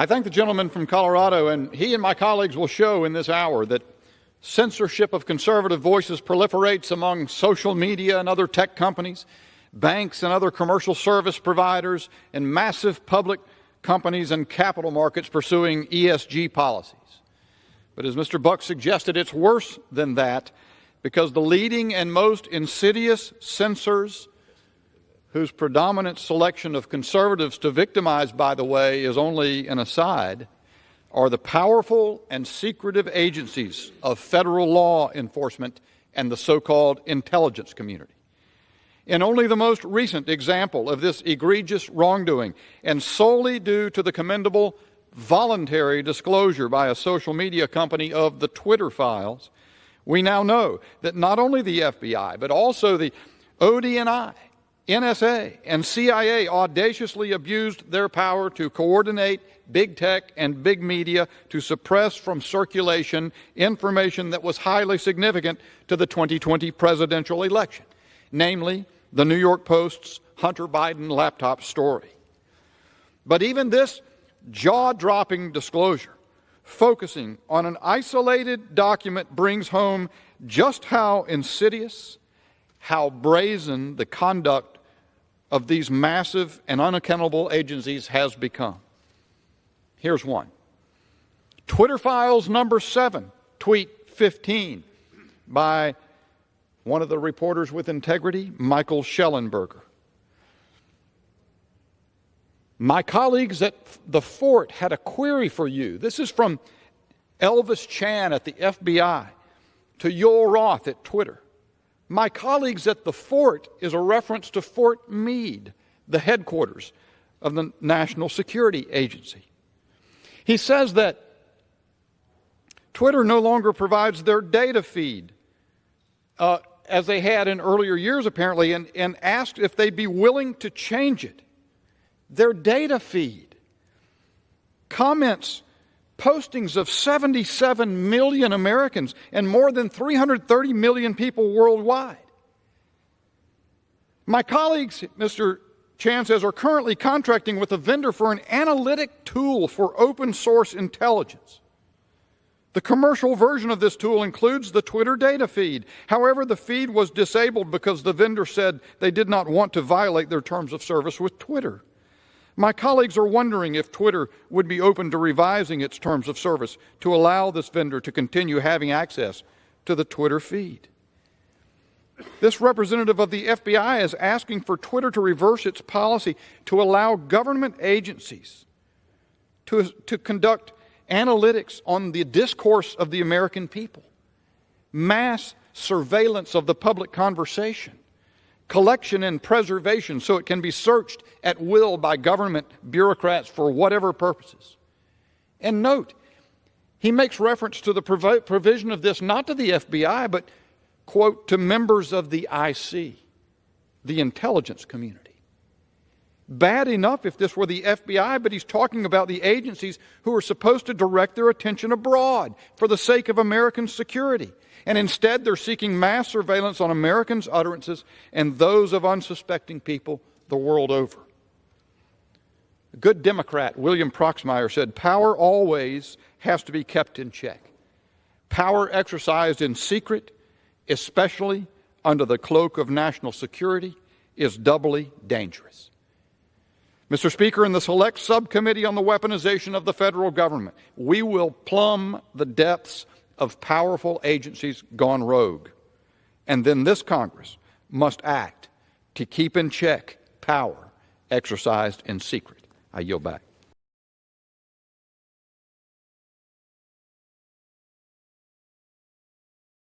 I thank the gentleman from Colorado, and he and my colleagues will show in this hour that censorship of conservative voices proliferates among social media and other tech companies, banks and other commercial service providers, and massive public companies and capital markets pursuing ESG policies. But as Mr. Buck suggested, it's worse than that, because the leading and most insidious censors, whose predominant selection of conservatives to victimize, by the way, is only an aside, are the powerful and secretive agencies of federal law enforcement and the so-called intelligence community. In only the most recent example of this egregious wrongdoing, and solely due to the commendable voluntary disclosure by a social media company of the Twitter files, we now know that not only the FBI, but also the ODNI, NSA, and CIA audaciously abused their power to coordinate big tech and big media to suppress from circulation information that was highly significant to the 2020 presidential election, namely the New York Post's Hunter Biden laptop story. But even this jaw-dropping disclosure, focusing on an isolated document, brings home just how insidious, how brazen the conduct of these massive and unaccountable agencies has become. Here's one. Twitter files number 7, tweet 15, by one of the reporters with integrity, Michael Schellenberger. My colleagues at the Fort had a query for you. This is from Elvis Chan at the FBI to Yoel Roth at Twitter. My colleagues at the Fort is a reference to Fort Meade, the headquarters of the National Security Agency. He says that Twitter no longer provides their data feed, as they had in earlier years apparently, and asked if they'd be willing to change it. Their data feed, comments, postings of 77 million Americans and more than 330 million people worldwide. My colleagues, Mr. Chan says, are currently contracting with a vendor for an analytic tool for open source intelligence. The commercial version of this tool includes the Twitter data feed. However, the feed was disabled because the vendor said they did not want to violate their terms of service with Twitter. My colleagues are wondering if Twitter would be open to revising its terms of service to allow this vendor to continue having access to the Twitter feed. This representative of the FBI is asking for Twitter to reverse its policy to allow government agencies to conduct analytics on the discourse of the American people, mass surveillance of the public conversation, collection and preservation so it can be searched at will by government bureaucrats for whatever purposes. And note, he makes reference to the provision of this not to the FBI, but, quote, to members of the IC, the intelligence community. Bad enough if this were the FBI, but he's talking about the agencies who are supposed to direct their attention abroad for the sake of American security. And instead, they're seeking mass surveillance on Americans' utterances and those of unsuspecting people the world over. A good Democrat, William Proxmire, said, "Power always has to be kept in check. Power exercised in secret, especially under the cloak of national security, is doubly dangerous." Mr. Speaker, in the Select Subcommittee on the Weaponization of the Federal Government, we will plumb the depths of powerful agencies gone rogue. And then this Congress must act to keep in check power exercised in secret. I yield back.